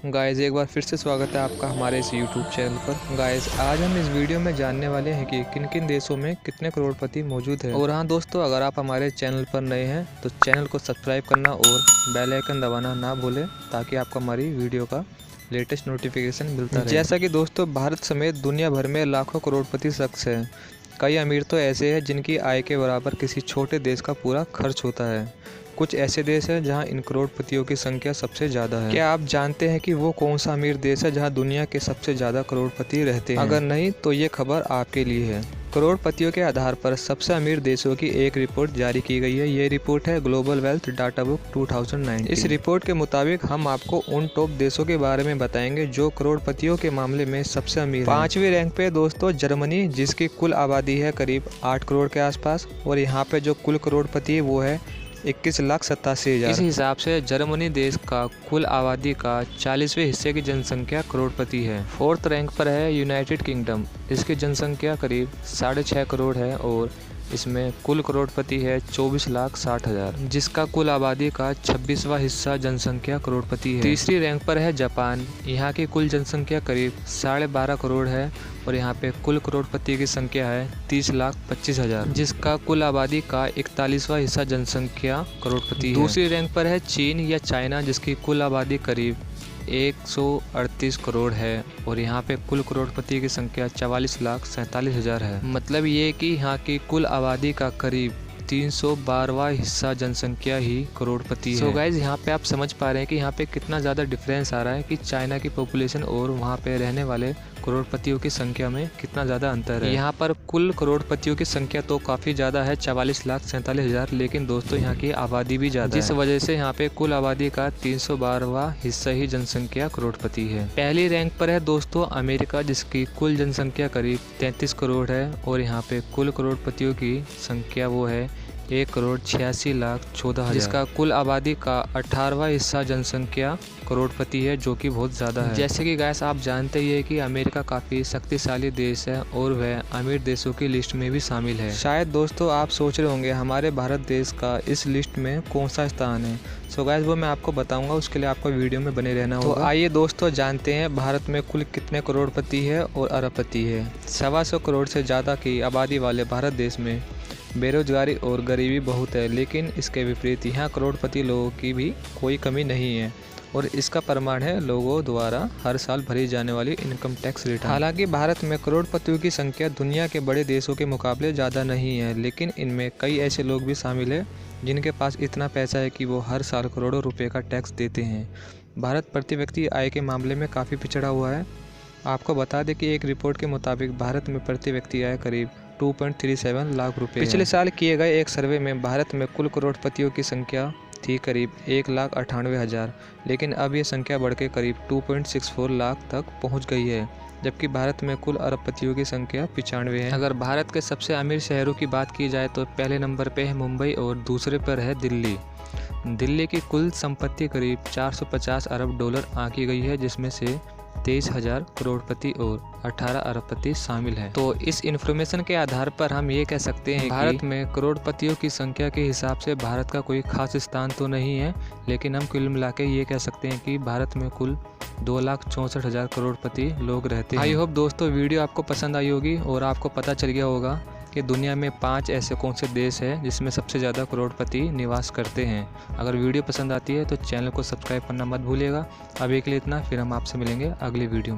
Guys एक बार फिर से स्वागत है आपका हमारे इस YouTube चैनल पर। गाइस आज हम इस वीडियो में जानने वाले हैं कि किन किन देशों में कितने करोड़पति मौजूद हैं। और हाँ दोस्तों, अगर आप हमारे चैनल पर नए हैं तो चैनल को सब्सक्राइब करना और बेल आइकन दबाना ना भूलें ताकि आपको हमारी वीडियो का लेटेस्ट नोटिफिकेशन मिलता रहे। जैसा कि दोस्तों भारत समेत दुनिया भर में लाखों करोड़पति शख्स हैं। कई अमीर तो ऐसे हैं जिनकी आय के बराबर किसी छोटे देश का पूरा खर्च होता है। कुछ ऐसे देश हैं जहां इन करोड़पतियों की संख्या सबसे ज़्यादा है। क्या आप जानते हैं कि वो कौन सा अमीर देश है जहां दुनिया के सबसे ज़्यादा करोड़पति रहते हैं? अगर नहीं तो ये खबर आपके लिए है। करोड़पतियों के आधार पर सबसे अमीर देशों की एक रिपोर्ट जारी की गई है। ये रिपोर्ट है ग्लोबल वेल्थ डाटा बुक 2019। इस रिपोर्ट के मुताबिक हम आपको उन टॉप देशों के बारे में बताएंगे जो करोड़पतियों के मामले में सबसे अमीर हैं। 5वीं रैंक पे दोस्तों जर्मनी, जिसकी कुल आबादी है करीब 8 करोड़ के आसपास, और यहाँ पे जो कुल करोड़पति है वो है 21,87,000। इस हिसाब से जर्मनी देश का कुल आबादी का 40वें हिस्से की जनसंख्या करोड़पति है। 4th रैंक पर है यूनाइटेड किंगडम, इसकी जनसंख्या करीब 6.5 करोड़ है और इसमें कुल करोड़पति है 24,60,000, जिसका कुल आबादी का 26वां हिस्सा जनसंख्या करोड़पति है। 3री रैंक पर है जापान, यहाँ की कुल जनसंख्या करीब 12.5 करोड़ है और यहाँ पे कुल करोड़पति की संख्या है 30,25,000, जिसका कुल आबादी का 41वां हिस्सा जनसंख्या करोड़पति है। 2री रैंक पर है चीन या चाइना, जिसकी कुल आबादी करीब 138 करोड़ है और यहाँ पे कुल करोड़पति की संख्या 44,47,000 है। मतलब ये कि यहाँ की कुल आबादी का करीब 312वां हिस्सा जनसंख्या ही करोड़पति है। सो गाइज यहाँ पे आप समझ पा रहे हैं कि यहाँ पे कितना ज़्यादा डिफरेंस आ रहा है कि चाइना की पॉपुलेशन और वहाँ पे रहने वाले करोड़पतियों की संख्या में कितना ज़्यादा अंतर है। यहाँ पर कुल करोड़पतियों की संख्या तो काफ़ी ज़्यादा है 44,47,000, लेकिन दोस्तों यहाँ की आबादी भी ज़्यादा है, जिस वजह से यहाँ पे कुल आबादी का 312वां हिस्सा ही जनसंख्या करोड़पति है। पहली रैंक पर है दोस्तों अमेरिका, जिसकी कुल जनसंख्या करीब 33 करोड़ है और यहाँ पे कुल करोड़पतियों की संख्या वो है 1,86,14,000, जिसका कुल आबादी का 18वां हिस्सा जनसंख्या करोड़पति है, जो कि बहुत ज़्यादा है। जैसे कि गाइस आप जानते ही है कि अमेरिका काफ़ी शक्तिशाली देश है और वह अमीर देशों की लिस्ट में भी शामिल है। शायद दोस्तों आप सोच रहे होंगे हमारे भारत देश का इस लिस्ट में कौन सा स्थान है। सो गाइस वो मैं आपको बताऊंगा, उसके लिए आपको वीडियो में बने रहना होगा। तो आइए दोस्तों जानते हैं भारत में कुल कितने करोड़पति है और अरबपति है। 125 करोड़ से ज़्यादा की आबादी वाले भारत देश में बेरोजगारी और गरीबी बहुत है, लेकिन इसके विपरीत यहाँ करोड़पति लोगों की भी कोई कमी नहीं है और इसका प्रमाण है लोगों द्वारा हर साल भरी जाने वाली इनकम टैक्स रिटर्न। हालांकि भारत में करोड़पतियों की संख्या दुनिया के बड़े देशों के मुकाबले ज़्यादा नहीं है, लेकिन इनमें कई ऐसे लोग भी शामिल हैं जिनके पास इतना पैसा है कि वो हर साल करोड़ों रुपये का टैक्स देते हैं। भारत प्रति व्यक्ति आय के मामले में काफ़ी पिछड़ा हुआ है। आपको बता दें कि एक रिपोर्ट के मुताबिक भारत में प्रति व्यक्ति आय करीब 2.37 लाख रुपए। पिछले साल किए गए एक सर्वे में भारत में कुल करोड़पतियों की संख्या थी करीब 1,98,000, लेकिन अब ये संख्या बढ़ के करीब 2.64 लाख तक पहुंच गई है, जबकि भारत में कुल अरबपतियों की संख्या 95 है। अगर भारत के सबसे अमीर शहरों की बात की जाए तो पहले नंबर पे है मुंबई और दूसरे पर है दिल्ली। दिल्ली की कुल संपत्ति करीब 450 अरब डॉलर आंकी गई है, जिसमें से 23,000 करोड़पति और 18 अरबपति शामिल हैं। तो इस इन्फॉर्मेशन के आधार पर हम ये कह सकते हैं भारत में करोड़पतियों की संख्या के हिसाब से भारत का कोई खास स्थान तो नहीं है, लेकिन हम कुल मिला के ये कह सकते हैं कि भारत में कुल 2,64,000 करोड़पति लोग रहते हैं। आई होप दोस्तों वीडियो आपको पसंद आई होगी और आपको पता चल गया होगा कि दुनिया में 5 ऐसे कौन से देश हैं जिसमें सबसे ज़्यादा करोड़पति निवास करते हैं। अगर वीडियो पसंद आती है तो चैनल को सब्सक्राइब करना मत भूलिएगा। अभी के लिए इतना, फिर हम आपसे मिलेंगे अगली वीडियो में।